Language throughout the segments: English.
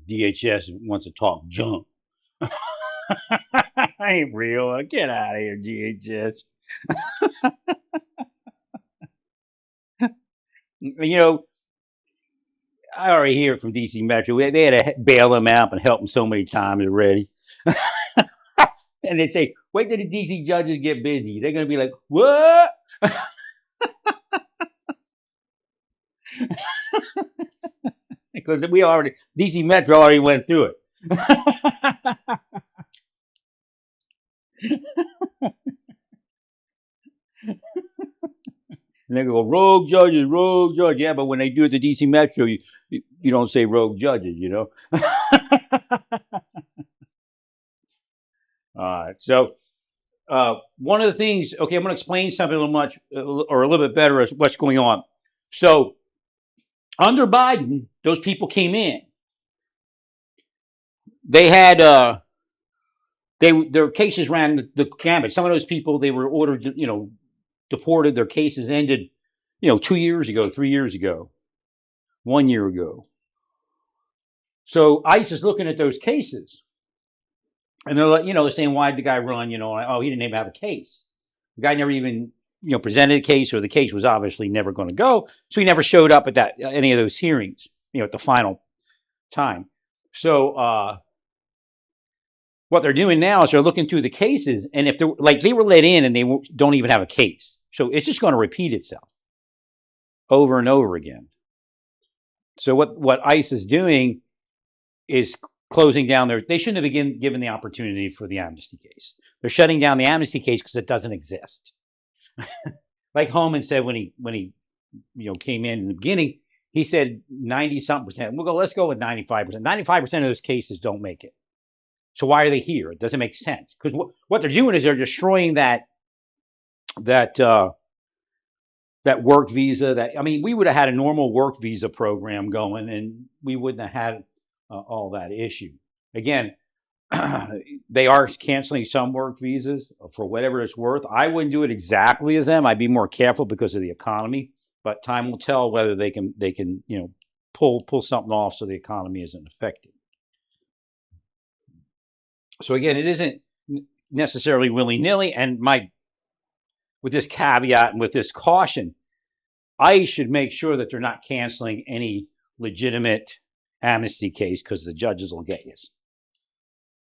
DHS wants to talk junk. Ain't real. Get out of here, DHS. You know, I already hear it from DC Metro. They had to bail him out and help him so many times already. And they say, wait till the DC judges get busy. They're going to be like, what? Because we already, DC Metro already went through it. And they go, rogue judges, rogue judges. Yeah, but when they do it to DC Metro, you don't say rogue judges, you know? So one of the things, okay, I'm going to explain something a little much or a little bit better as what's going on. So under Biden, those people came in. They had their cases ran the gambit. Some of those people they were ordered, deported. Their cases ended, 2 years ago, 3 years ago, 1 year ago. So ICE is looking at those cases, and they're like, they're saying, why did the guy run? Oh, he didn't even have a case. The guy never even, presented a case, or the case was obviously never going to go. So he never showed up at any of those hearings, at the final time. So what they're doing now is they're looking through the cases, and if they're like they were let in and they don't even have a case, so it's just going to repeat itself over and over again. So what ICE is doing is closing down they shouldn't have been given the opportunity for the amnesty case. They're shutting down the amnesty case because it doesn't exist. Like Holman said when he came in the beginning, he said 90-something%. Let's go with 95%. 95% of those cases don't make it. So why are they here? It doesn't make sense, because what they're doing is they're destroying that work visa. We would have had a normal work visa program going, and we wouldn't have had all that issue. Again, they are canceling some work visas for whatever it's worth. I wouldn't do it exactly as them. I'd be more careful because of the economy. But time will tell whether they can pull something off so the economy isn't affected. So again, it isn't necessarily willy-nilly, and with this caveat and with this caution, ICE should make sure that they're not canceling any legitimate amnesty case, because the judges will get you.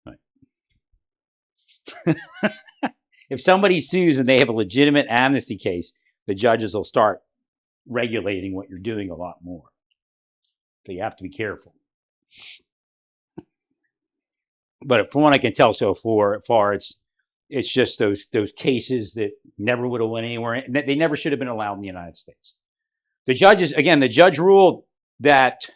Right. If somebody sues and they have a legitimate amnesty case, the judges will start regulating what you're doing a lot more. So you have to be careful. But from what I can tell so far, it's just those cases that never would have went anywhere. They never should have been allowed in the United States. The judge ruled that,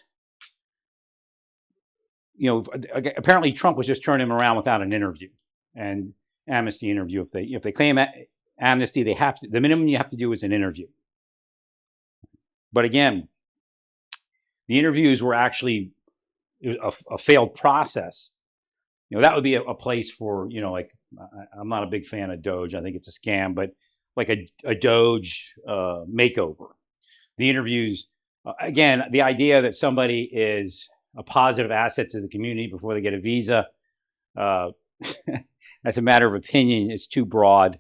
apparently Trump was just turning him around without an interview and amnesty interview. If they claim amnesty, the minimum you have to do is an interview. But again, the interviews were actually a failed process. That would be a place for, I'm not a big fan of Doge. I think it's a scam, but like a Doge makeover. The interviews, again, the idea that somebody is a positive asset to the community before they get a visa, that's a matter of opinion. It's too broad.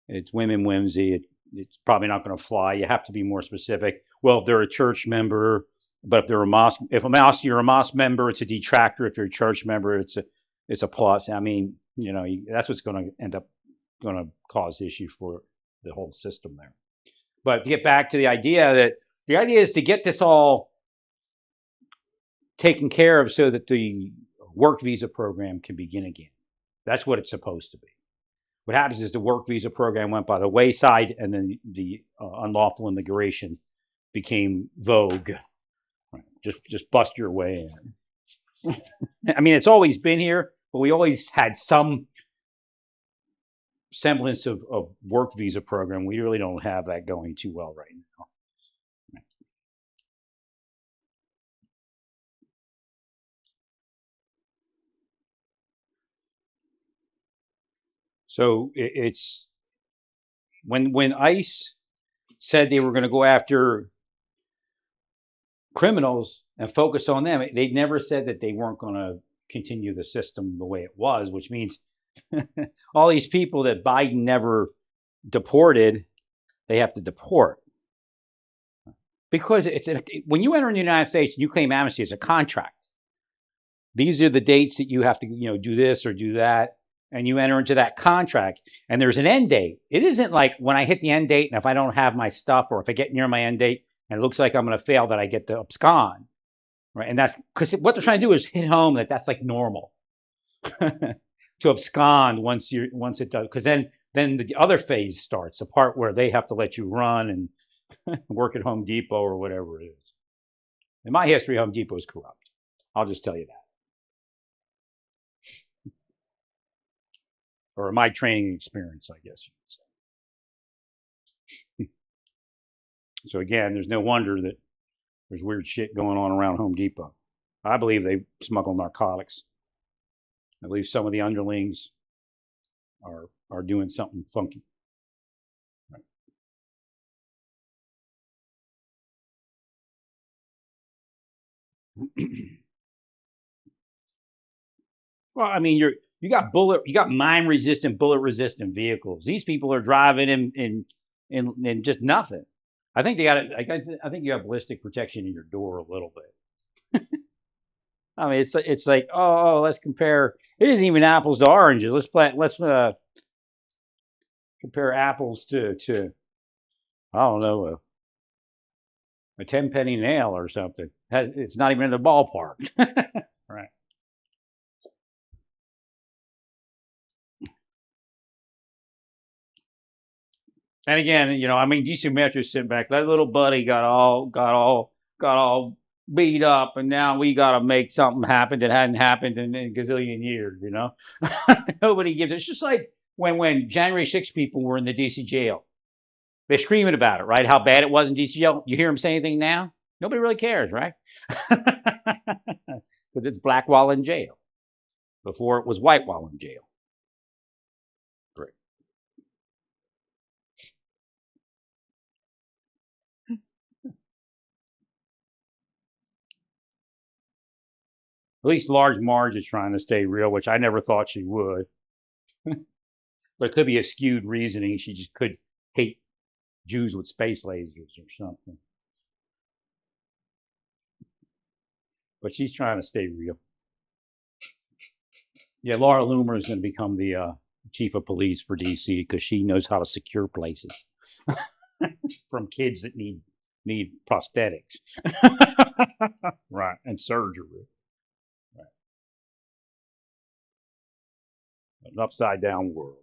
It's whimsy. It's probably not going to fly. You have to be more specific. Well, if they're a church member, but if you're a mosque member, it's a detractor. If you're a church member, it's a plus. That's what's going to end up going to cause issues for the whole system there. But to get back to the idea is to get this all taken care of so that the work visa program can begin again. That's what it's supposed to be. What happens is the work visa program went by the wayside, and then the unlawful immigration became vogue. Just bust your way in. It's always been here, but we always had some semblance of work visa program. We really don't have that going too well right now. So it's when ICE said they were going to go after criminals and focus on them. They never said that they weren't going to continue the system the way it was, which means all these people that Biden never deported, they have to deport. Because when you enter in the United States and you claim amnesty, it's a contract. These are the dates that you have to, do this or do that, and you enter into that contract. And there's an end date. It isn't like when I hit the end date, and if I don't have my stuff, or if I get near my end date and it looks like I'm going to fail, that I get to abscond, right? And that's because what they're trying to do is hit home that that's like normal to abscond once it does, because then the other phase starts, the part where they have to let you run and work at Home Depot or whatever it is. In my history, Home Depot is corrupt. I'll just tell you that. Or my training experience, I guess you could say. So again, there's no wonder that there's weird shit going on around Home Depot. I believe they smuggle narcotics. I believe some of the underlings are doing something funky. Well, I mean, you got mine resistant, bullet resistant vehicles. These people are driving in just nothing. I think they got it. I think you have ballistic protection in your door a little bit. I mean, it's like, oh, let's compare. It isn't even apples to oranges. Let's compare apples to I don't know, a 10-penny nail or something. It's not even in the ballpark. Right. And again, I mean, DC Metro's sitting back. That little buddy got all beat up, and now we got to make something happen that hadn't happened in a gazillion years. Nobody gives. It's just like when January 6 people were in the DC jail. They're screaming about it, right? How bad it was in DC jail. You hear them say anything now? Nobody really cares, right? Because it's black while in jail. Before it was white while in jail. Great. At least Large Marge is trying to stay real, which I never thought she would. But it could be a skewed reasoning. She just could hate Jews with space lasers or something. But she's trying to stay real. Yeah, Laura Loomer is going to become the chief of police for DC because she knows how to secure places from kids that need prosthetics. Right, and surgery. Right. An upside down world.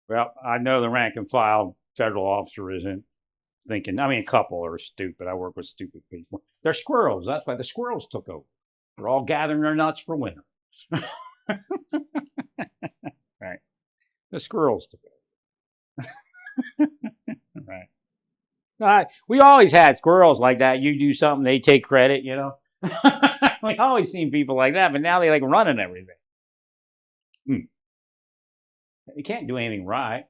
Well, I know the rank and file federal officer isn't thinking. I mean, a couple are stupid. I work with stupid people. They're squirrels. That's why the squirrels took over. They're all gathering their nuts for winter. Right. The squirrels took over. Right. We always had squirrels like that. You do something, they take credit, We always seen people like that, but now they like running everything. You can't do anything right.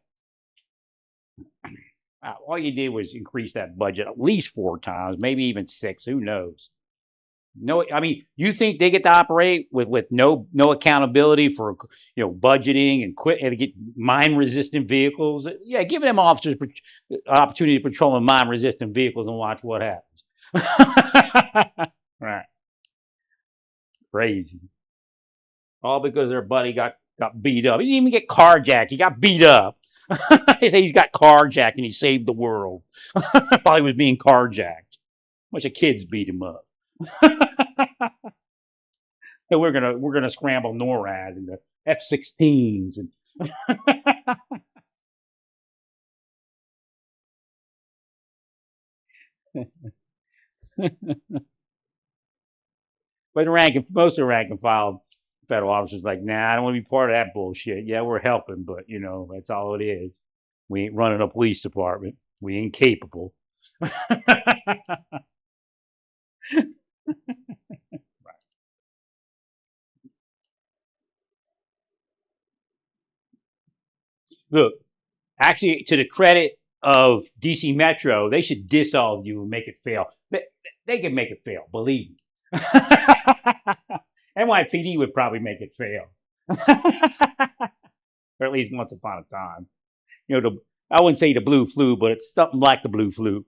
All you did was increase that budget at least 4 times, maybe even 6. Who knows? No, I mean, you think they get to operate with no accountability for budgeting and to get mine resistant vehicles? Yeah, give them officers opportunity to patrol mine resistant vehicles and watch what happens. Right, crazy. All because their buddy got beat up. He didn't even get carjacked. He got beat up. They say he's got carjacked and he saved the world while he was being carjacked. A bunch of kids beat him up. And we're gonna scramble NORAD and the F-16s and but most of the rank and file federal officers like, nah, I don't want to be part of that bullshit. Yeah, we're helping, but that's all it is. We ain't running a police department. We ain't capable. Look, actually, to the credit of DC Metro, they should dissolve you and make it fail. They can make it fail, believe me. NYPD would probably make it fail, or at least once upon a time. I wouldn't say the blue flu, but it's something like the blue flu.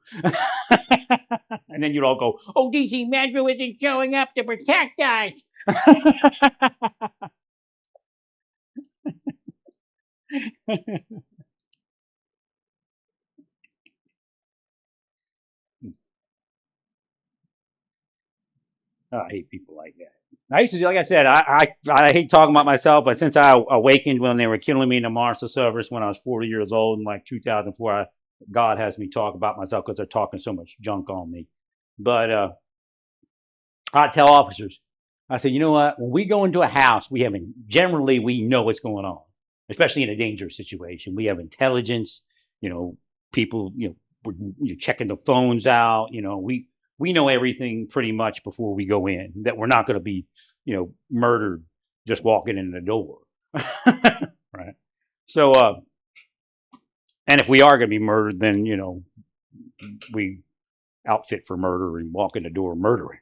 And then you'd all go, "Oh, DC Metro isn't showing up to protect us." Oh, I hate people like that. I used to, like I said, I hate talking about myself, but since I awakened when they were killing me in the Marshal Service when I was 40 years old in like 2004, God has me talk about myself because they're talking so much junk on me. But I tell officers, I say, you know what? When we go into a house, generally we know what's going on, especially in a dangerous situation. We have intelligence, you know, people, you're checking the phones out. We know everything pretty much before we go in, that we're not going to be, murdered just walking in the door. Right. So, and if we are going to be murdered, then, we outfit for murder and walk in the door murdering.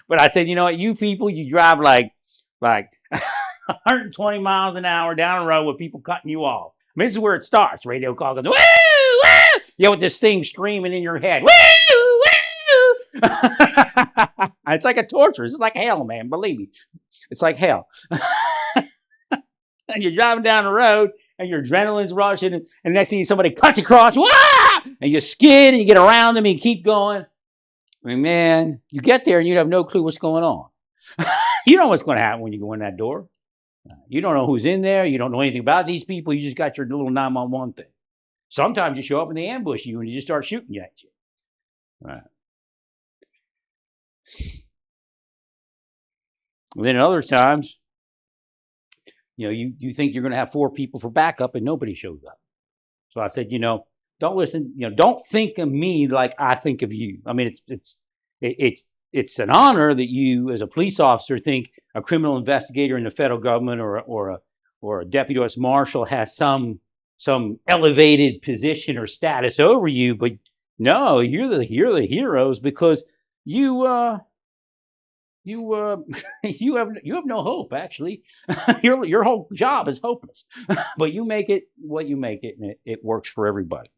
But I said, you know what, you people, you drive like 120 miles an hour down the road with people cutting you off. I mean, this is where it starts. Radio call goes, woo, woo, with this thing screaming in your head, woo, woo. It's like a torture. It's like hell, man. Believe me, it's like hell. And you're driving down the road, and your adrenaline's rushing, and next thing somebody cuts across, wah! And you skid, and you get around them, and you keep going. I mean, man, you get there, and you have no clue what's going on. You know what's going to happen when you go in that door. You don't know who's in there. You don't know anything about these people. You just got your little 911 thing. Sometimes you show up and they ambush you, and you just start shooting at you. Right. And then other times, you think you're going to have 4 people for backup, and nobody shows up. So I said, don't listen. Don't think of me like I think of you. I mean, it's an honor that you, as a police officer, think a criminal investigator in the federal government or a deputy U.S. marshal has some elevated position or status over you. But no, you're the heroes because you have no hope. Actually, your whole job is hopeless. But you make it what you make it, and it works for everybody.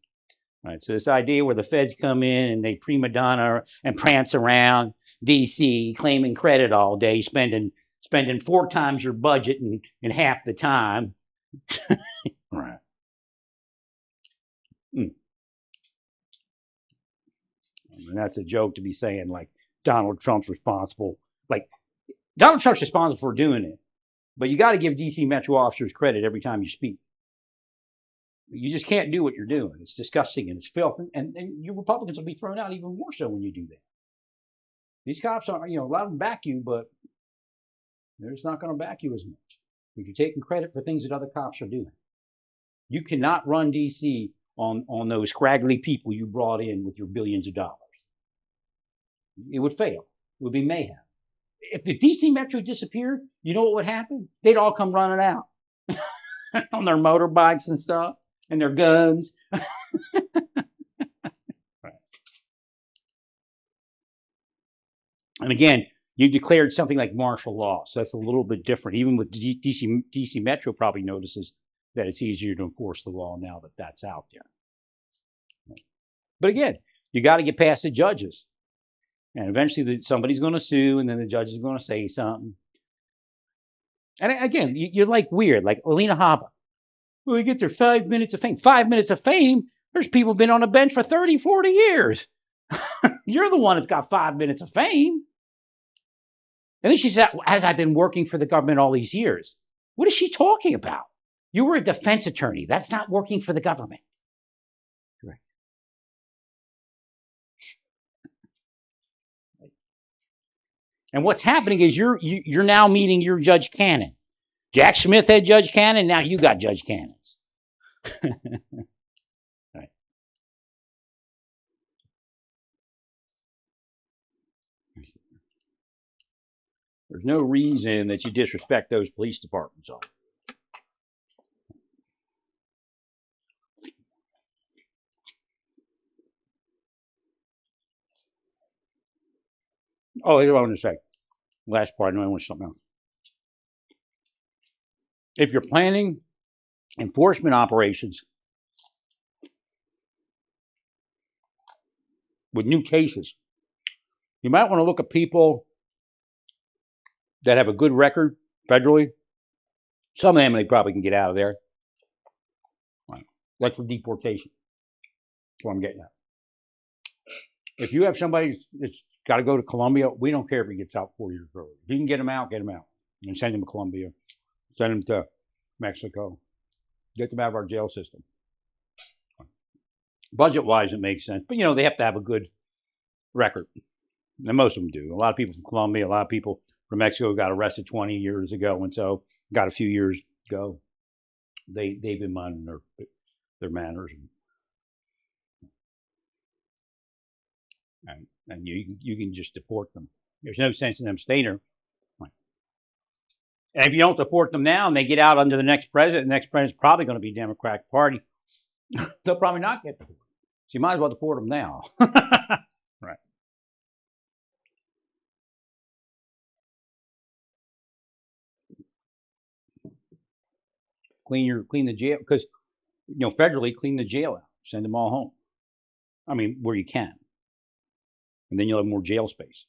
Right, so this idea where the feds come in and they prima donna and prance around DC claiming credit all day, spending 4 times your budget in half the time. Right. And that's a joke to be saying like Donald Trump's responsible. Like Donald Trump's responsible for doing it, but you got to give DC Metro officers credit every time you speak. You just can't do what you're doing. It's disgusting and it's filth. And you Republicans will be thrown out even more so when you do that. These cops aren't, a lot of them back you, but they're just not going to back you as much. If you're taking credit for things that other cops are doing. You cannot run DC on those scraggly people you brought in with your billions of dollars. It would fail. It would be mayhem. If the DC Metro disappeared, you know what would happen? They'd all come running out on their motorbikes and stuff. And their guns. Right. And again, you declared something like martial law, so that's a little bit different. Even with DC Metro probably notices that it's easier to enforce the law now that that's out there. Right. But again, you got to get past the judges. And eventually somebody's going to sue, and then the judge is going to say something. And again, you're like weird, like Alina Habba. Well, they get their 5 minutes of fame. 5 minutes of fame? There's people been on a bench for 30, 40 years. You're the one that's got 5 minutes of fame. And then she said, has I been working for the government all these years? What is she talking about? You were a defense attorney. That's not working for the government. Right. And what's happening is you're now meeting your Judge Cannon. Jack Smith had Judge Cannon. Now you got Judge Cannons. Right. There's no reason that you disrespect those police departments. Oh, here's what I want to say. Last part, I know I want something else. If you're planning enforcement operations with new cases, you might want to look at people that have a good record federally. Some of them, they probably can get out of there. Like for deportation. That's what I'm getting at. If you have somebody that's got to go to Colombia, we don't care if he gets out 4 years early. If you can get him out, get him out. And send him to Colombia. Send him to Mexico. Get them out of our jail system. Budget-wise, it makes sense. But, they have to have a good record. And most of them do. A lot of people from Colombia, a lot of people from Mexico got arrested 20 years ago, and so got a few years ago. They've been minding their manners. And you can just deport them. There's no sense in them staying there. And if you don't deport them now and they get out under the next president's probably going to be Democratic Party. They'll probably not get deported. So you might as well deport them now. Right. Clean the jail, because federally clean the jail out. Send them all home. I mean, where you can. And then you'll have more jail space.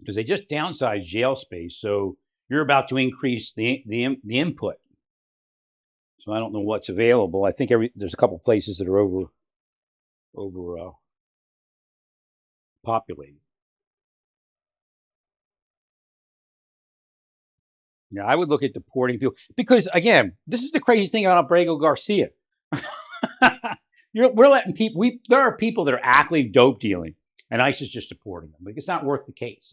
Because they just downsized jail space, so you're about to increase the input. So I don't know what's available. I think there's a couple places that are over populated. Yeah, I would look at deporting people because, again, this is the crazy thing about Abrego Garcia. We're letting people. There are people that are actively dope dealing, and ICE is just deporting them. Like, it's not worth the case,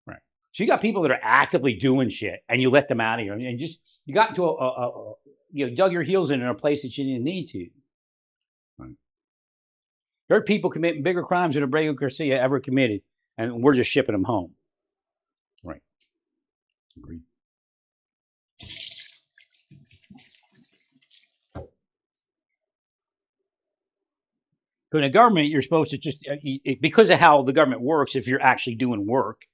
Right. So you got people that are actively doing shit, and you let them out of here, and you got into dug your heels in a place that you didn't need to. Right. There are people committing bigger crimes than Abrego Garcia ever committed, and we're just shipping them home. Right. Agreed. But in the government, you're supposed to just, because of how the government works, if you're actually doing work,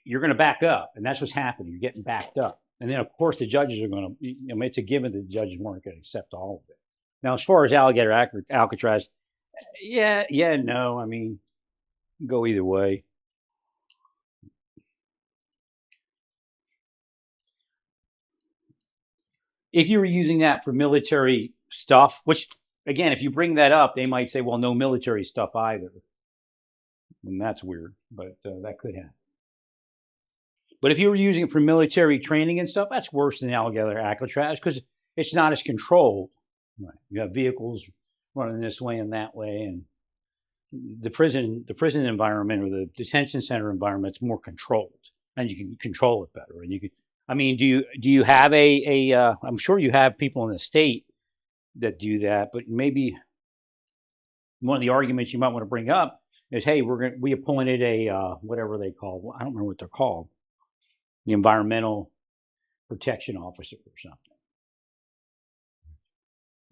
you're going to back up. And that's what's happening. You're getting backed up. And then, of course, the judges are going to, it's a given that the judges weren't going to accept all of it. Now, as far as Alcatraz, yeah, no. I mean, go either way. If you were using that for military stuff, which, again, if you bring that up, they might say, well, no military stuff either. And that's weird, but that could happen. But if you were using it for military training and stuff, that's worse than Alcatraz because it's not as controlled. Right. You have vehicles running this way and that way, and the prison environment or the detention center environment is more controlled, and you can control it better. And you can. I mean, do you have I'm sure you have people in the state that do that, but maybe one of the arguments you might want to bring up is, hey, we appointed a whatever they call. I don't remember what they're called. The environmental protection officer or something.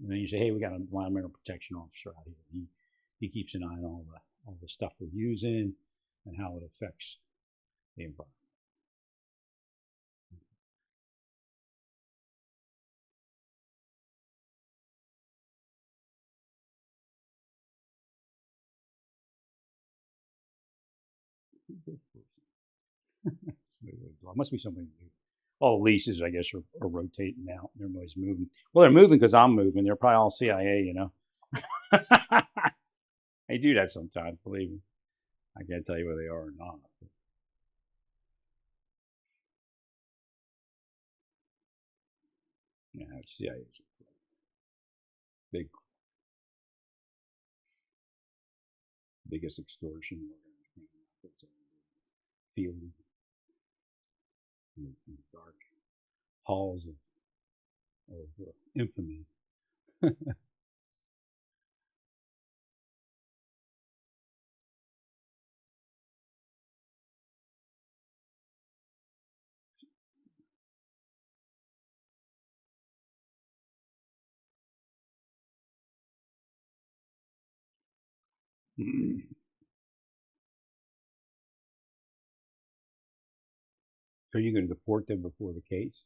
And then you say, hey, we got an environmental protection officer out here. He keeps an eye on all the stuff we're using and how it affects the environment. Must be something new. All the leases, I guess, are rotating out. Everybody's moving. Well, they're moving because I'm moving. They're probably all CIA, They do that sometimes, believe me. I can't tell you where they are or not. Yeah, CIA is big, biggest extortion field in the dark halls of infamy. Mm. So you're going to deport them before the case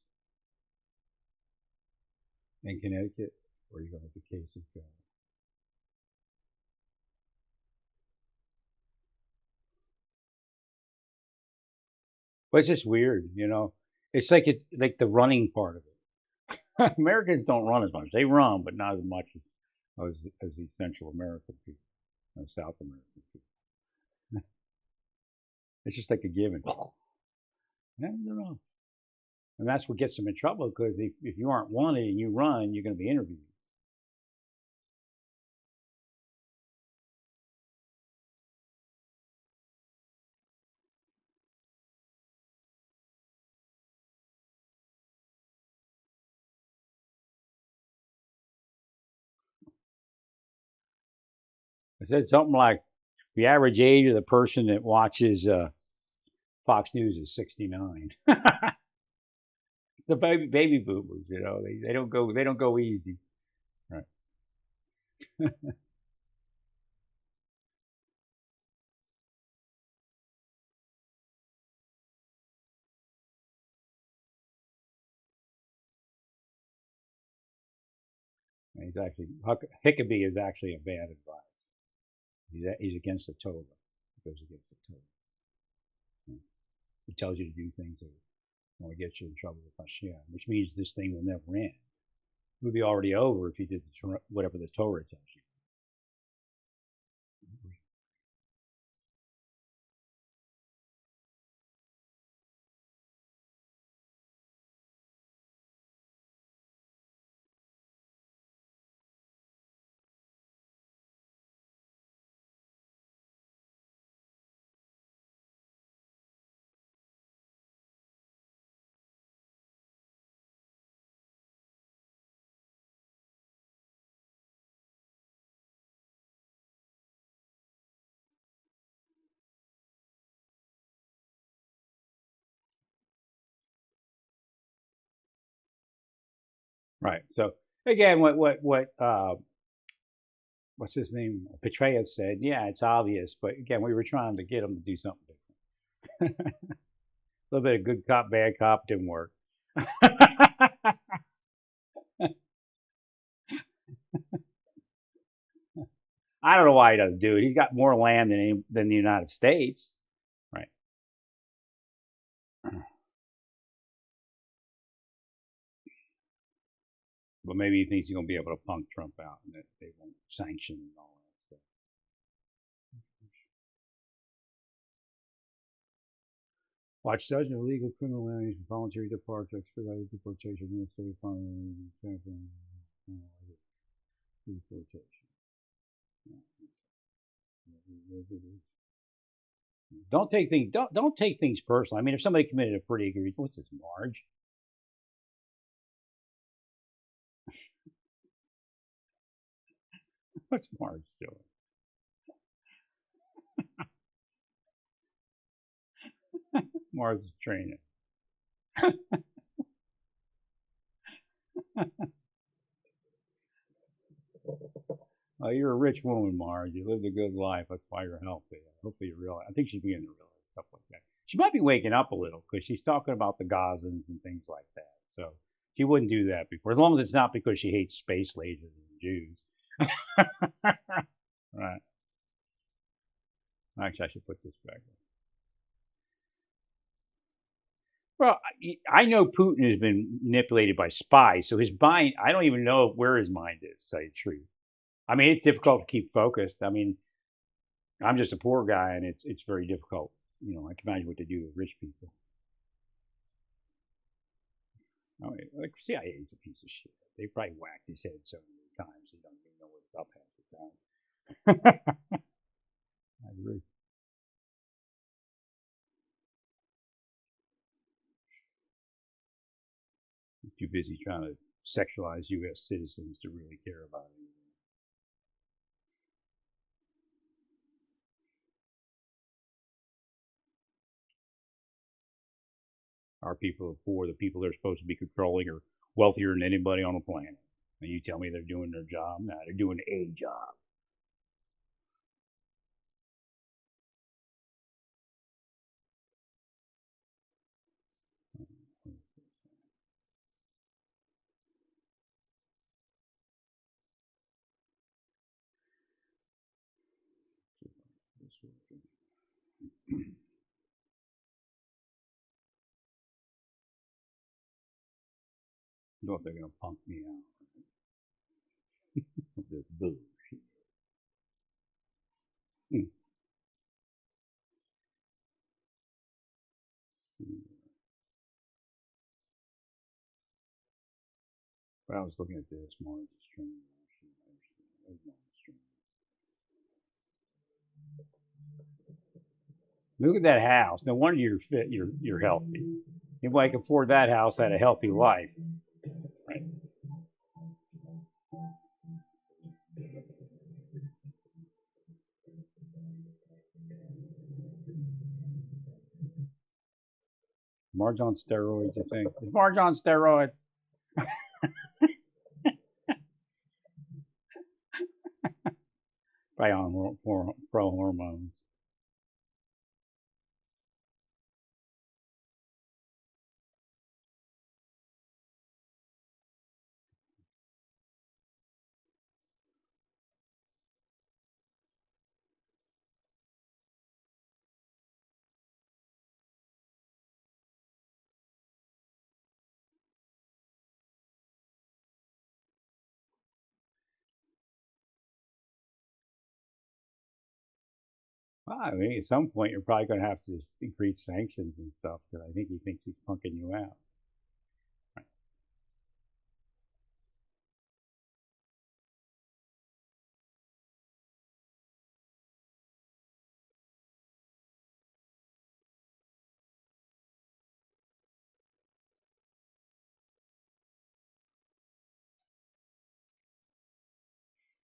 in Connecticut, or are you going to let the cases go? But it's just weird, you know. It's like like the running part of it. Americans don't run as much. They run, but not as much as the Central American people and South American people. It's just like a given. I don't know. And that's what gets them in trouble because if you aren't wanted and you run, you're going to be interviewed. I said something like the average age of the person that watches Fox News is 69. The baby boomers, you know, they don't go easy. Right. And he's actually Hickabee is actually a bad advice. He's against the Torah. He goes against the Torah. He tells you to do things that will get you in trouble with Hashem, which means this thing will never end. It would be already over if you did whatever the Torah tells you. Right. So again, what's his name? Petraeus said, yeah, it's obvious, but again, we were trying to get him to do something different. A little bit of good cop, bad cop didn't work. I don't know why he doesn't do it. He's got more land than the United States, right? But maybe he thinks he's going to be able to punk Trump out and that they won't sanction and all that stuff. Watch judge of illegal criminal aliens, voluntary departure, expedited deportation, administrative fine, deportation. Don't take things personally. I mean, if somebody committed a pretty egregious, what's this, Marge? What's Marge doing? Marge is training. Oh, you're a rich woman, Marge. You lived a good life. That's why you're healthy. Hopefully you realize. I think she's beginning to realize stuff like that. She might be waking up a little because she's talking about the Gazans and things like that. So she wouldn't do that before, as long as it's not because she hates space lasers and Jews. Right. Actually, I should put this back. Well, I know Putin has been manipulated by spies, so his mind, I don't even know where his mind is, to tell you the truth. I mean, it's difficult to keep focused. I mean, I'm just a poor guy, and it's very difficult. You know, I can imagine what they do with rich people. I mean, like CIA is a piece of shit. They probably whacked his head so many times he doesn't even know what's up half the time. I agree. I'm too busy trying to sexualize U.S. citizens to really care about anything. Our people are poor. The people they're supposed to be controlling are wealthier than anybody on the planet. And you tell me they're doing their job? No, they're doing a job. know if they're gonna punk me out with this bullshit. But I was looking at this Multistreaming. Look at that house. No wonder you're fit. You're healthy. Anybody can afford that house had a healthy life. Right. Marge on steroids, I think. Is Marge on steroids? Probably on pro hormones. Well, I mean, at some point, you're probably going to have to just increase sanctions and stuff because I think he thinks he's punking you out. Right.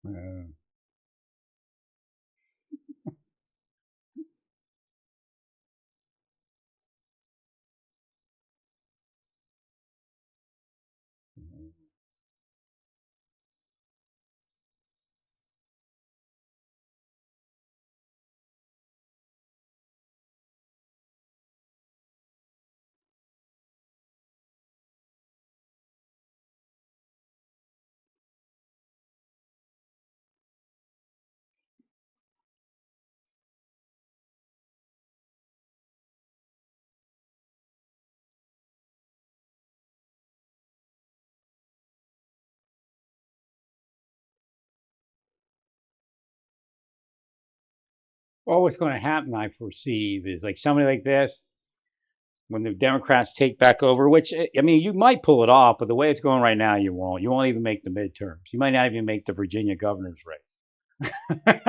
Uh, well, what's going to happen, I perceive, is like somebody like this, when the Democrats take back over, which, I mean, you might pull it off, but the way it's going right now, you won't. You won't even make the midterms. You might not even make the Virginia governor's race. A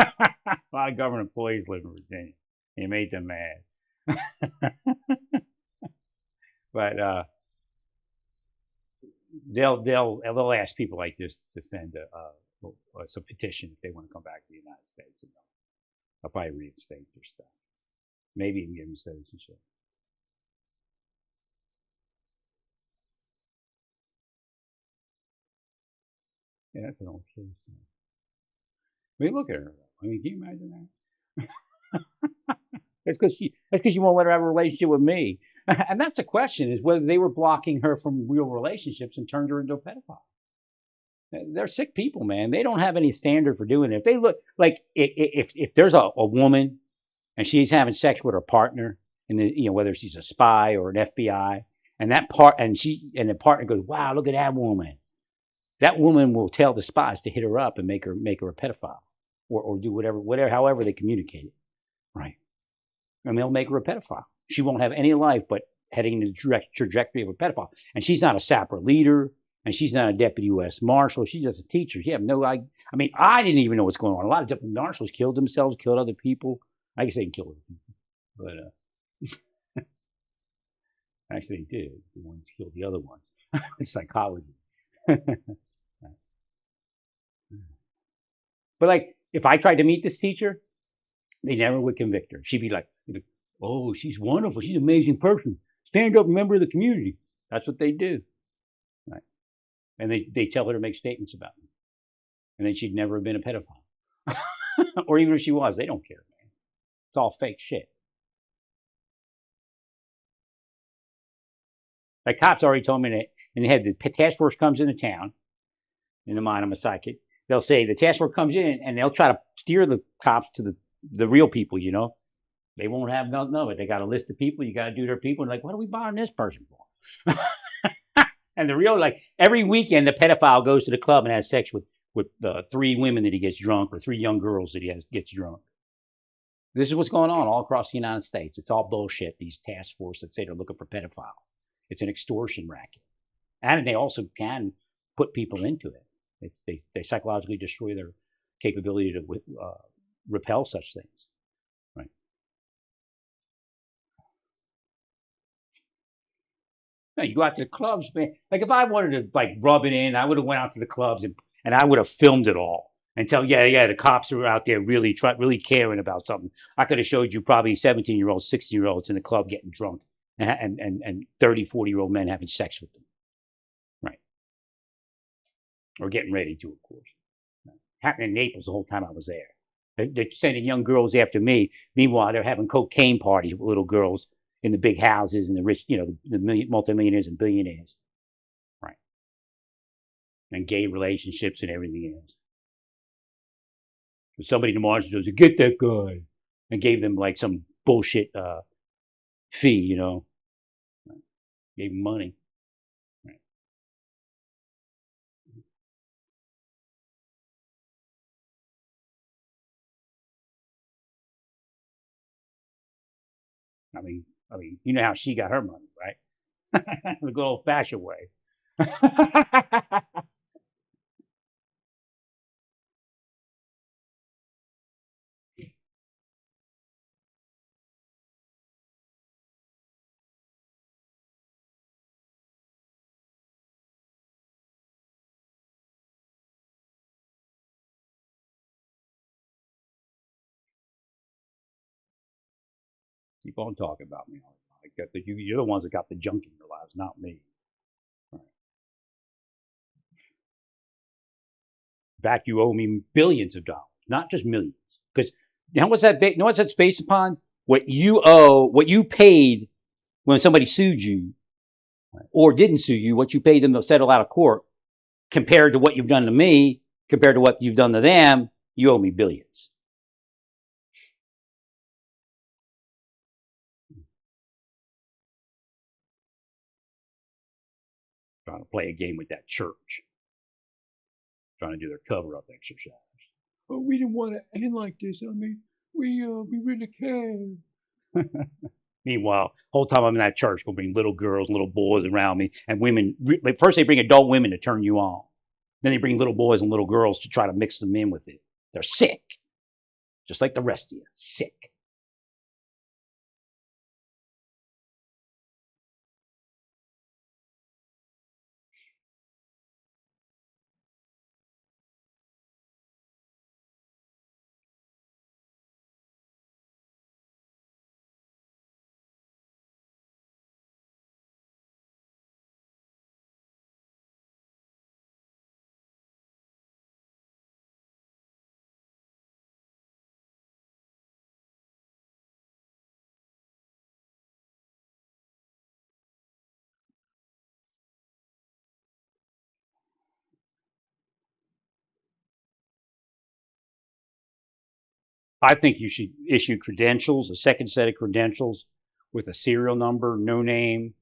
lot of government employees live in Virginia. You made them mad. But they'll ask people like this to send a petition if they want to come back to the United States. And they'll probably reinstate their stuff. Maybe even give them citizenship. Yeah, that's an old case. I mean, look at her. I mean, can you imagine that? That's because you won't let her have a relationship with me. And that's the question: is whether they were blocking her from real relationships and turned her into a pedophile. They're sick people, man. They don't have any standard for doing it. If they look like if there's a woman and she's having sex with her partner, and whether she's a spy or an FBI, and the partner goes, "Wow, look at that woman." That woman will tell the spies to hit her up and make her a pedophile, or do whatever, however they communicate it, right? And they'll make her a pedophile. She won't have any life but heading in the direct trajectory of a pedophile. And she's not a sapper leader, and she's not a deputy U.S. Marshal. She's just a teacher. She have no I mean, I didn't even know what's going on. A lot of deputy marshals killed themselves, killed other people. I guess they can kill other people, but actually they did. The ones killed the other ones. It's psychology. But like, if I tried to meet this teacher, they never would convict her. She'd be like, "Oh, she's wonderful. She's an amazing person. Stand up, member of the community." That's what they do, right? And they tell her to make statements about them, and then she'd never have been a pedophile, or even if she was, they don't care, man. It's all fake shit. Like cops already told me that, and they had the task force comes into town. In the mind, I'm a psychic. They'll say the task force comes in and they'll try to steer the cops to the the real people, they won't have nothing of it. They got a list of people. You got to do their people. And like, what are we buying this person for? And the real, like, every weekend, the pedophile goes to the club and has sex with 3 women that he gets drunk, or 3 young girls that gets drunk. This is what's going on all across the United States. It's all bullshit. These task force that say they're looking for pedophiles. It's an extortion racket, and they also can put people into it. They psychologically destroy their capability to repel such things. Right? No, you go out to the clubs, man. Like if I wanted to like rub it in, I would have went out to the clubs and I would have filmed it all and tell, yeah, the cops are out there really caring about something. I could have showed you probably 17-year-olds, 16-year-olds in the club getting drunk and 30, 40-year-old men having sex with them. Right. Or getting ready to, of course. Happened in Naples the whole time I was there. They're sending young girls after me. Meanwhile, they're having cocaine parties with little girls in the big houses and the rich, the multimillionaires and billionaires. Right. And gay relationships and everything else. But somebody in the margins goes, get that guy, and gave them like some bullshit fee, Right. Gave them money. Right. I mean, you know how she got her money, right? The good old fashioned way. Keep on talking about me. Like that. You're the ones that got the junk in your lives, not me. Right. In fact, you owe me billions of dollars, not just millions. Because what's that's based upon? What you owe, what you paid when somebody sued you or didn't sue you, what you paid them to settle out of court, compared to what you've done to me, compared to what you've done to them, you owe me billions. Trying to play a game with that church, trying to do their cover up exercise. Oh, we didn't want to end like this. I mean, we really cared. Meanwhile, whole time I'm in that church, we'll bring little girls, little boys around me, and women. First, they bring adult women to turn you on. Then they bring little boys and little girls to try to mix them in with it. They're sick, just like the rest of you. Sick. I think you should issue credentials, a second set of credentials with a serial number, no name,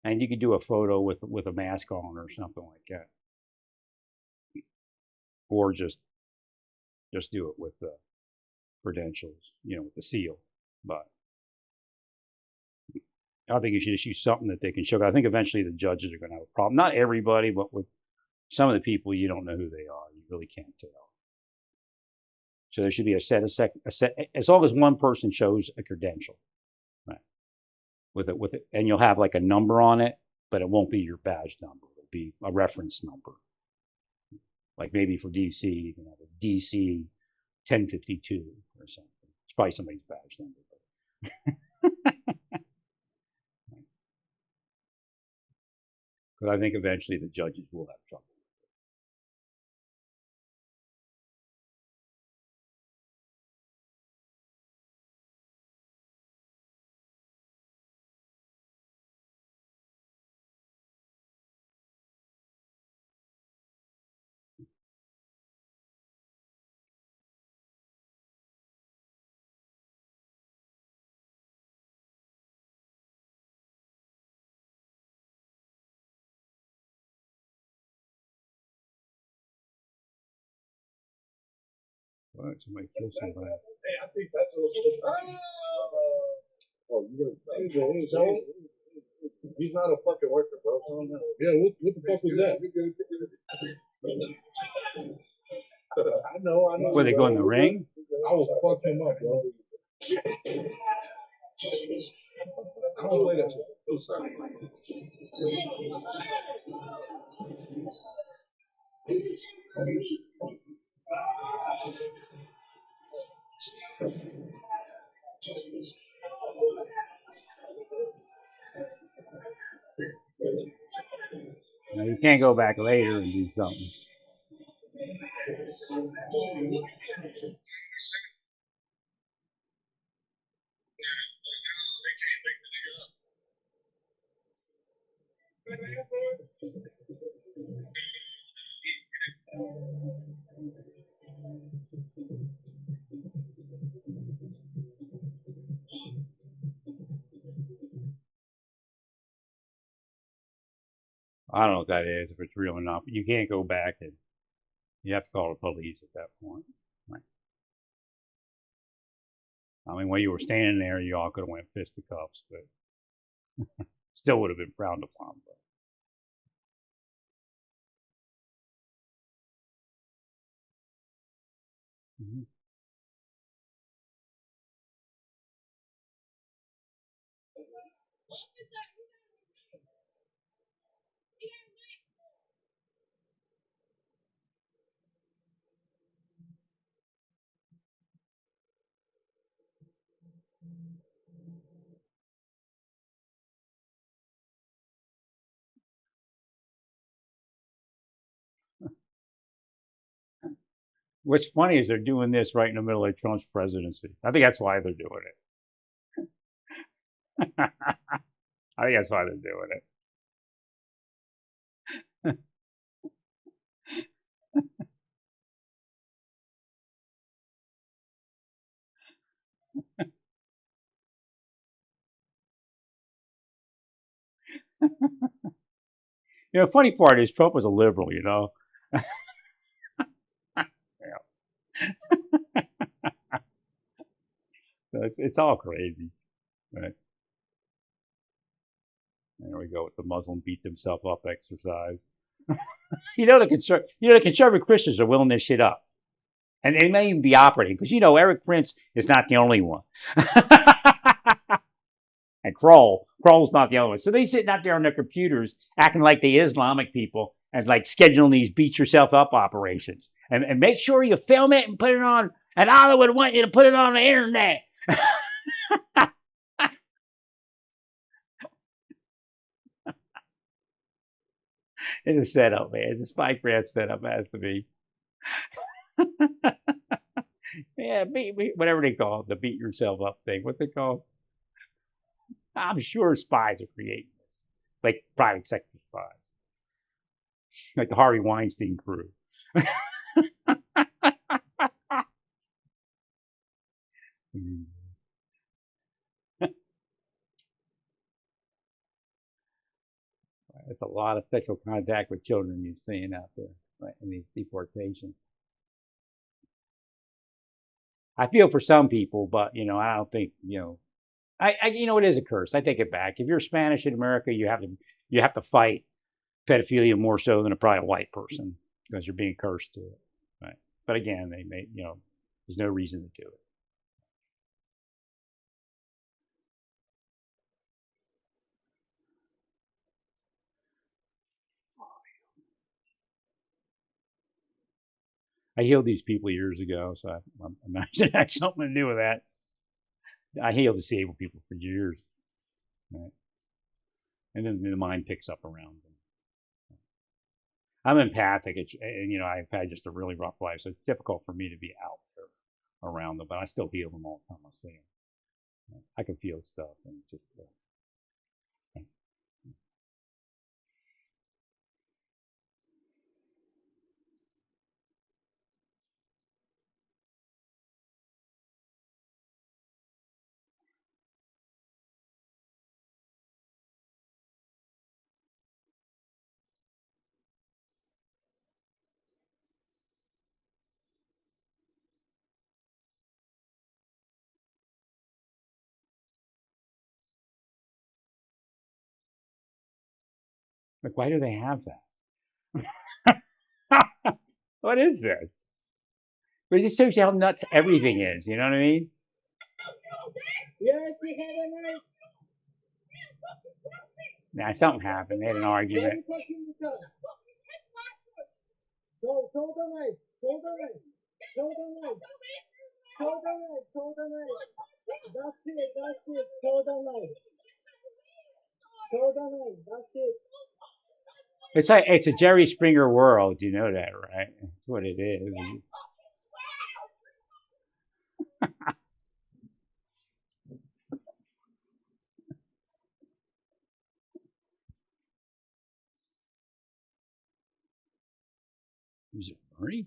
and you could do a photo with a mask on or something like that, or just do it with the credentials, with the seal. But I think you should issue something that they can show. I think eventually the judges are going to have a problem. Not everybody, but with some of the people, you don't know who they are. You really can't tell. So there should be a set, as long as one person shows a credential, right? With it, and you'll have like a number on it, but it won't be your badge number. It'll be a reference number. Like maybe for DC, you can have a DC 1052 or something. It's probably somebody's badge number. But I think eventually the judges will have trouble. What? Somebody kill somebody. Hey, I think that's a little. Oh, you know, he's not a fucking worker, bro. Yeah, what the fuck was that? I know. Where they go in the ring? I will fuck him up, bro. I don't play that shit. Oh, sorry. Now you can't go back later and do something. I don't know what that is, if it's real or not, but you can't go back and you have to call the police at that point. Right. I mean, while you were standing there, you all could have went fisticuffs, but still would have been frowned upon. But. Mm-hmm. What's funny is they're doing this right in the middle of Trump's presidency. I think that's why they're doing it. I think that's why they're doing it. The funny part is Trump was a liberal, Yeah. So it's all crazy. Right? There we go with the Muslim beat themselves up exercise. The conservative Christians are willing this shit up, and they may even be operating because Eric Prince is not the only one, and Kroll's not the only one. So they sitting out there on their computers acting like they Islamic people and like scheduling these beat yourself up operations, and make sure you film it and put it on. And Hollywood want you to put it on the internet. It's a setup, man. It's a spike brand setup has to be. Yeah, whatever they call it, the beat yourself up thing. What they call? I'm sure spies are creating this, like private sector spies, like the Harvey Weinstein crew. It's a lot of sexual contact with children you're seeing out there, right, in these deportations. I feel for some people, but I don't think it is a curse. I take it back. If you're Spanish in America, you have to fight pedophilia more so than probably a white person because you're being cursed to it, right? But again, they may there's no reason to do it. I healed these people years ago, so I imagine it had something to do with that. I healed disabled people for years, right? And then the mind picks up around them. I'm empathic, and I've had just a really rough life, so it's difficult for me to be out there around them. But I still heal them all the time I see them. I can feel stuff, and just Like, why do they have that? What is this? But it just shows you how nuts everything is. You know what I mean? Nah, something happened. They had an argument. It's like it's a Jerry Springer world. You know that, right? That's what it is. Was it Murray?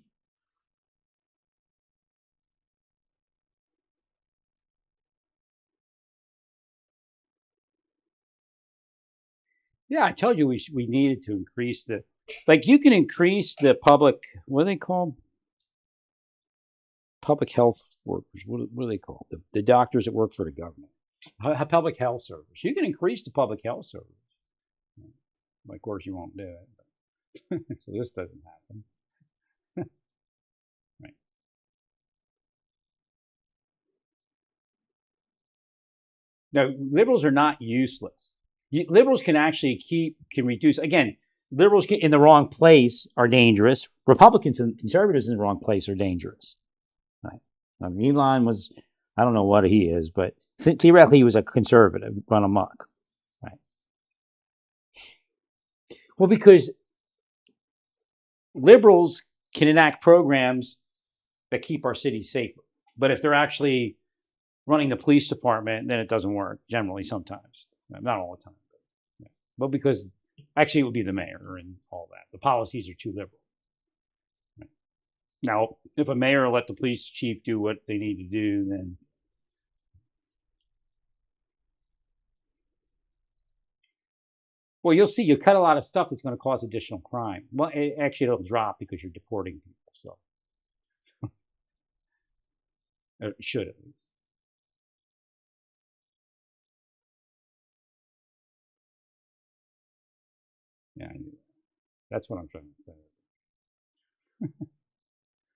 Yeah, I told you we needed to increase the, like, you can increase the public, what do they call public health workers? What are they called? The doctors that work for the government, public health service. You can increase the public health service. Of course, you won't do it. So this doesn't happen. Right. Now, liberals are not useless. Liberals can actually can reduce. Again, liberals in the wrong place are dangerous. Republicans and conservatives in the wrong place are dangerous. Right. I mean, Elon was, I don't know what he is, but theoretically he was a conservative, run amok. Right. Well, because liberals can enact programs that keep our cities safer. But if they're actually running the police department, then it doesn't work generally sometimes. Not all the time. But because actually it would be the mayor and all that. The policies are too liberal. Now, if a mayor let the police chief do what they need to do, then well, you'll see. You cut a lot of stuff that's going to cause additional crime. Well, actually, it'll drop because you're deporting people. So it should at least. Yeah, that's what I'm trying to say.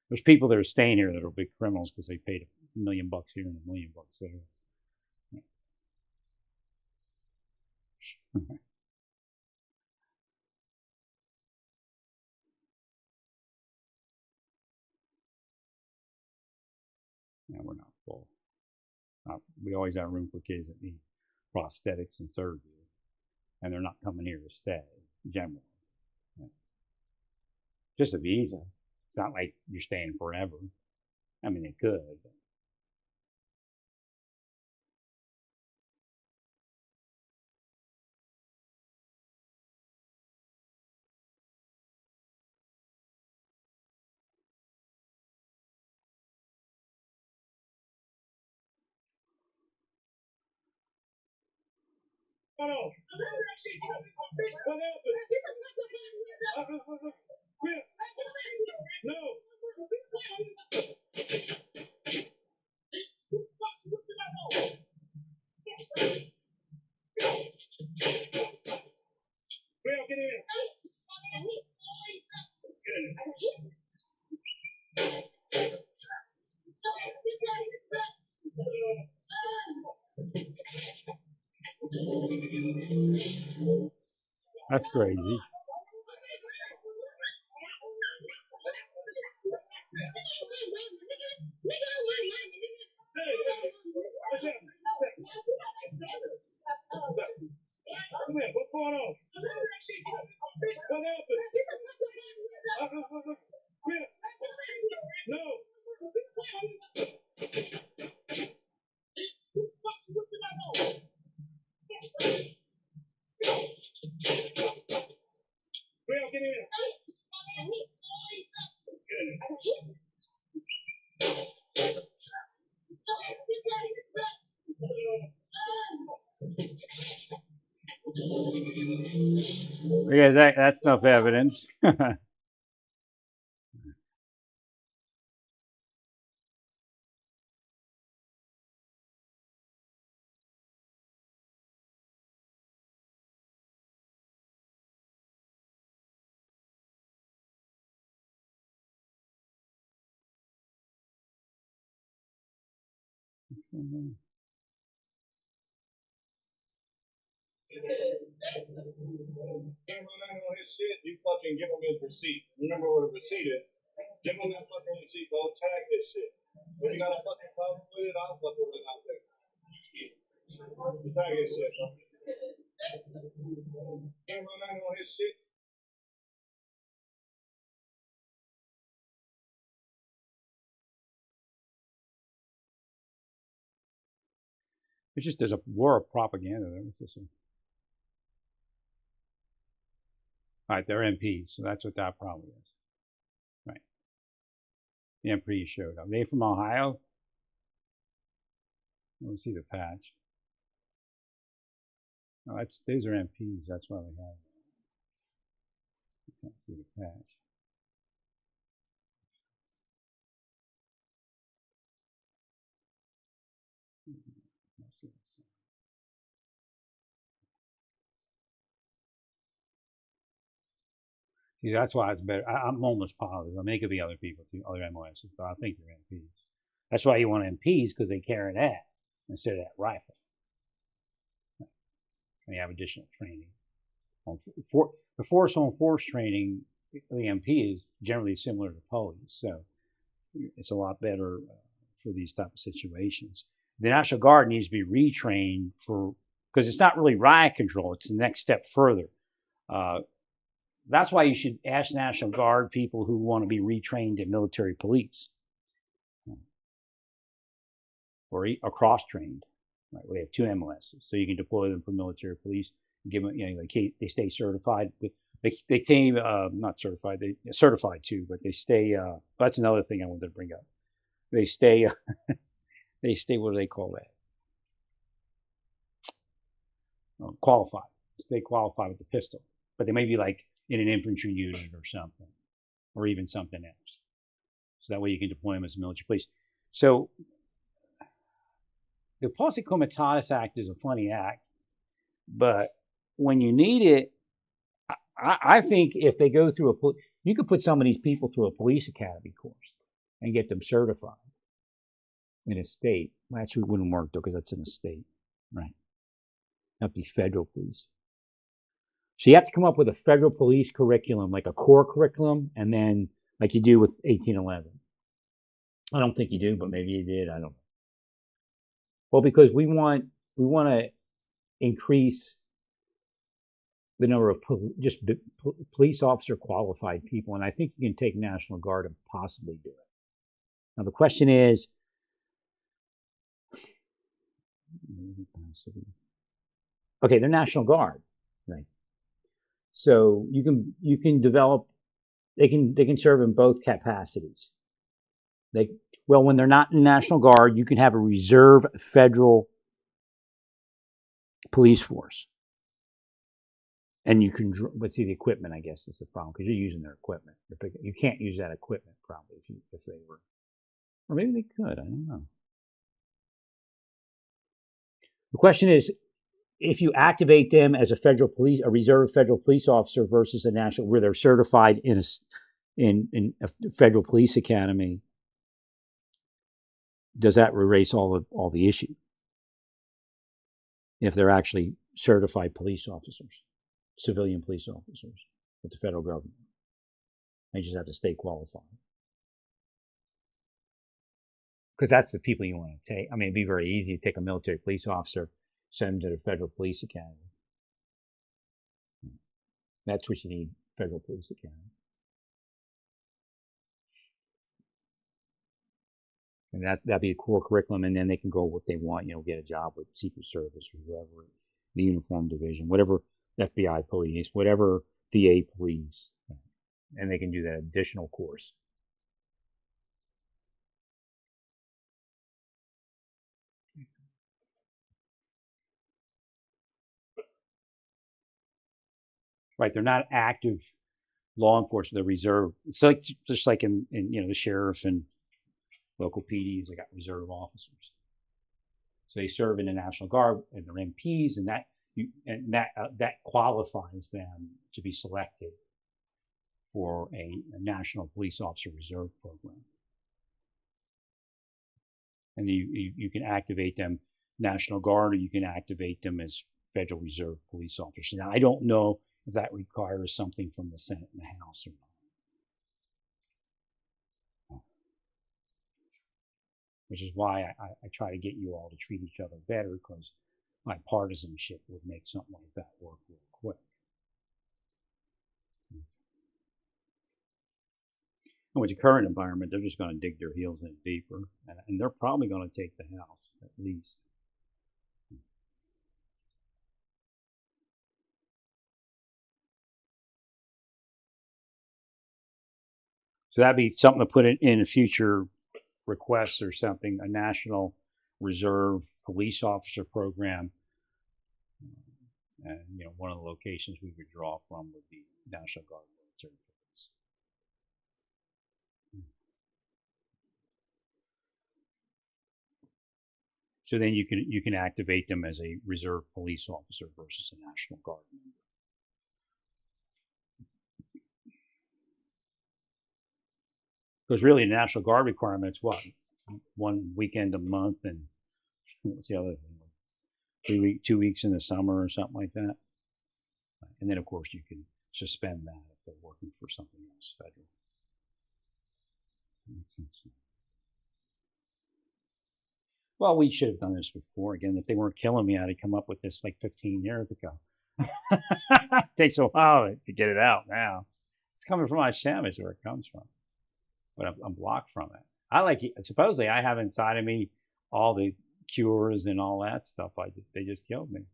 There's people that are staying here that are big criminals because they paid $1 million here and $1 million there. Yeah, we're not full. We always have room for kids that need prosthetics and surgery, and they're not coming here to stay generally. Just a visa. It's not like you're staying forever. I mean, they could. But that's crazy. Because that's enough evidence. Can't run out on his shit. You fucking give him his receipt. Remember what a receipt is? Give him that fucking receipt. Go tag this shit. If you got a fucking problem with it, I'll fucking run out there. You tag his shit, bro. Can't run out on his shit. It's just there's a war of propaganda there. What's this one? All right, they're MPs, so that's what that probably is. Right. The MPs showed up. They from Ohio? Let's see the patch. Oh, these are MPs. That's why we have it. You can't see the patch. See, that's why it's better. I'm almost positive. I mean, it could be other people too, other MOSs, but I think they're MPs. That's why you want MPs, because they carry that instead of that rifle. And you have additional training. The force on force training, the MP is generally similar to police, so it's a lot better for these type of situations. The National Guard needs to be retrained because it's not really riot control. It's the next step further. That's why you should ask National Guard people who want to be retrained in military police or cross-trained. Right? We have 2 MOSs, so you can deploy them for military police. Give them, they stay certified. They stay not certified. They're certified too, but they stay. That's another thing I wanted to bring up. They stay. They stay. What do they call that? Qualified. Stay qualified with the pistol, but they may be like in an infantry unit or something, or even something else. So that way you can deploy them as military police. So the Posse Comitatus Act is a funny act, but when you need it, I think if they go through you could put some of these people through a police academy course and get them certified in a state. Well, actually, it wouldn't work though because that's in a state, right? That'd be federal police. So you have to come up with a federal police curriculum, like a core curriculum, and then like you do with 1811. I don't think you do, but maybe you did. I don't know. Well, because we want to increase the number of police officer qualified people, and I think you can take National Guard and possibly do it. Now the question is, okay, they're National Guard, right? So you can develop. They can serve in both capacities. When they're not in National Guard, you can have a reserve federal police force. And you can, but see the equipment, I guess, is the problem because you're using their equipment. You can't use that equipment probably if they were, or maybe they could. I don't know. The question is, if you activate them as a reserve federal police officer versus a national, where they're certified in a federal police academy, does that erase all the issue? If they're actually certified police officers, civilian police officers with the federal government, they just have to stay qualified. Because that's the people you want to take. I mean, it'd be very easy to take a military police officer, send them to the federal police academy. That's what you need, federal police academy. And that'd be a core curriculum, and then they can go what they want, get a job with Secret Service or whoever, the Uniform Division, whatever, FBI police, whatever VA police, and they can do that additional course. Right, they're not active law enforcement; they're reserve. It's like just like in the sheriff and local PDs, they got reserve officers. So they serve in the National Guard and they're MPs, and that qualifies them to be selected for a National Police Officer Reserve Program. and you can activate them National Guard, or you can activate them as Federal Reserve police officers. Now, I don't know if that requires something from the Senate and the House or not, which is why I try to get you all to treat each other better, because my partisanship would make something like that work real quick. And with the current environment, they're just going to dig their heels in deeper, and they're probably going to take the House at least. So that'd be something to put in a future requests or something, a National Reserve police officer program. And one of the locations we would draw from would be National Guard military police. So then you can activate them as a reserve police officer versus a National Guard member. Because really, the National Guard requirement's what? One weekend a month, and what's the other thing? 2 weeks in the summer or something like that. And then, of course, you can suspend that if they're working for something else federal. Well, we should have done this before. Again, if they weren't killing me, I'd have come up with this like 15 years ago. It takes a while to get it out now. It's coming from Hashem is where it comes from. But I'm blocked from it. I like it. Supposedly, I have inside of me all the cures and all that stuff. They just killed me.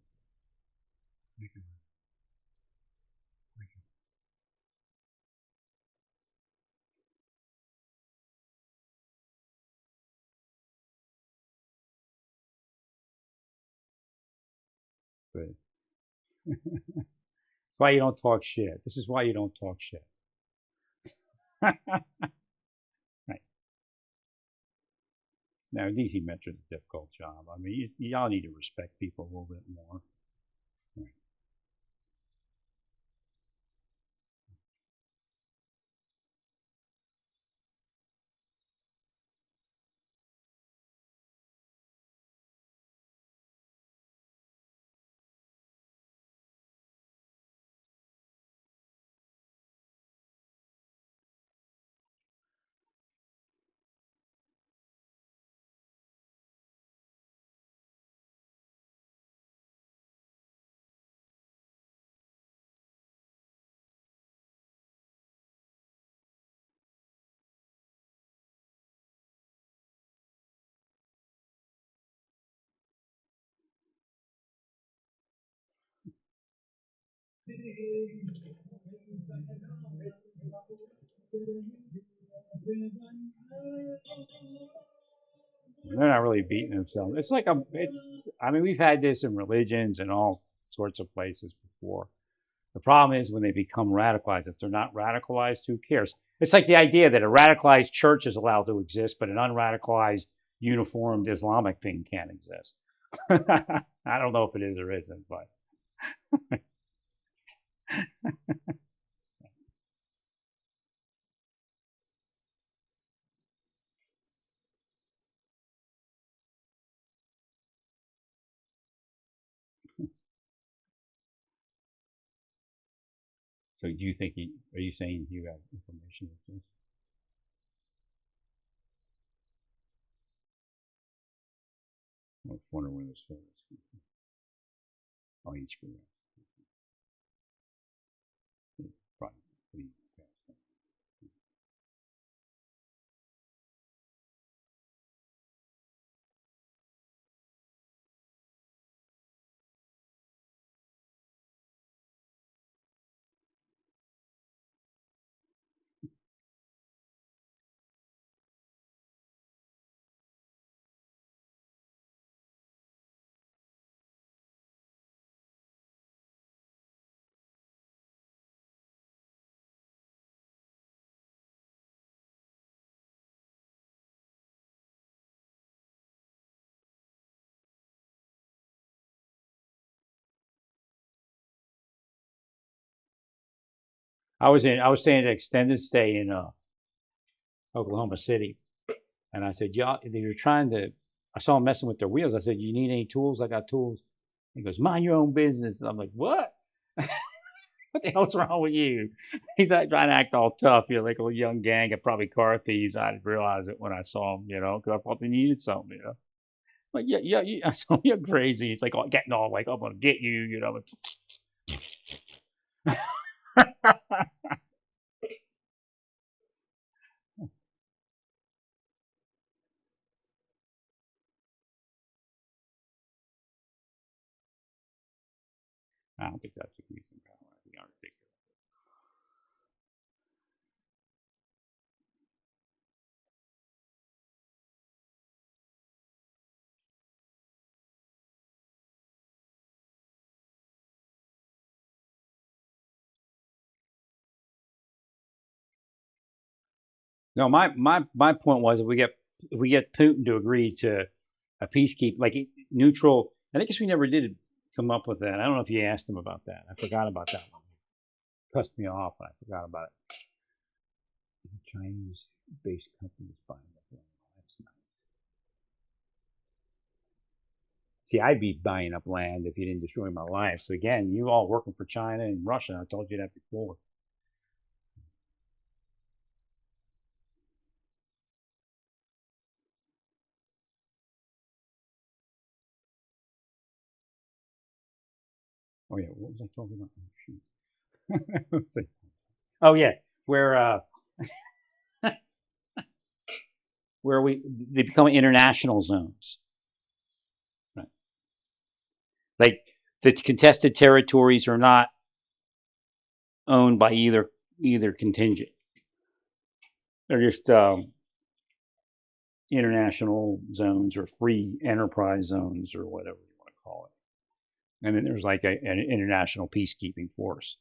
But that's why you don't talk shit. This is why you don't talk shit. Right. Now, DC Metro is a difficult job. I mean, y'all need to respect people a little bit more. Right. They're not really beating themselves. It's like I mean, we've had this in religions and all sorts of places before. The problem is when they become radicalized. If they're not radicalized, who cares? It's like the idea that a radicalized church is allowed to exist, but an unradicalized, uniformed Islamic thing can't exist. I don't know if it is or isn't, but. So do you think are you saying you have information like this? I was wondering where this photo is. Oh, each for that. Probably pretty fast. I was staying an extended stay in Oklahoma City, and I said, y'all, you're trying to I saw him messing with their wheels. I said, "You need any tools? I got tools." He goes, "Mind your own business." And I'm like, "What? What the hell's wrong with you?" He's like trying to act all tough, like a young gang of probably car thieves. I didn't realize it when I saw him, because I thought they needed something. Like, yeah. I saw you're crazy. He's like getting all like, "I'm gonna get you." I don't think that's a decent power. I think I'm ridiculous. No, my point was if we get Putin to agree to a peacekeeping like neutral, and I guess we never did come up with that. I don't know if you asked him about that. I forgot about that one. It pissed me off. I forgot about it. Chinese-based companies buying up land. That's nice. See, I'd be buying up land if you didn't destroy my life. So again, you all working for China and Russia. I told you that before. Oh yeah, what was I talking about? Oh, shoot. Oh yeah, where where they become international zones. Right. Like the contested territories are not owned by either contingent. They're just international zones or free enterprise zones or whatever you want to call it. And then there's like an international peacekeeping force.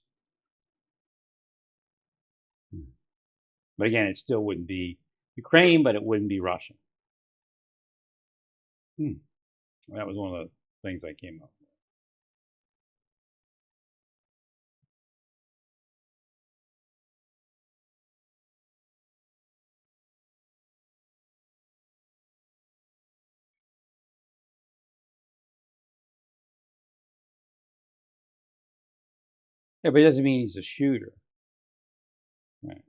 But again, it still wouldn't be Ukraine, but it wouldn't be Russia. That was one of the things I came up with. Yeah, but it doesn't mean he's a shooter. Right.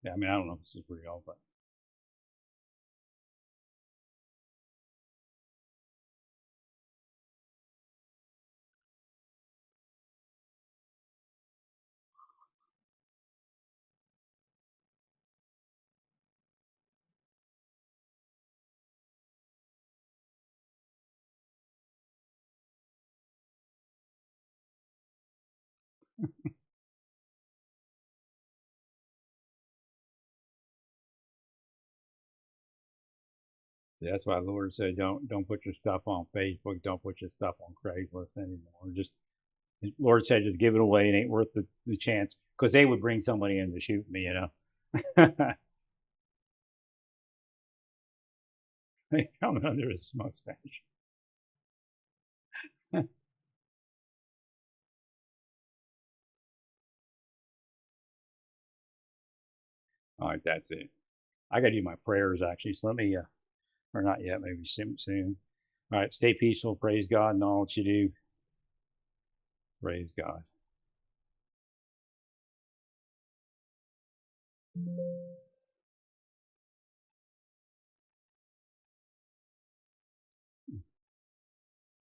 Yeah, I mean, I don't know if this is real, but that's why the Lord said, don't put your stuff on Facebook, don't put your stuff on Craigslist anymore. Just the Lord said, just give it away. It ain't worth the chance because they would bring somebody in to shoot me. They coming under his mustache. All right, that's it. I got to do my prayers actually, so let me, or not yet, maybe soon. All right, stay peaceful. Praise God in all that you do. Praise God.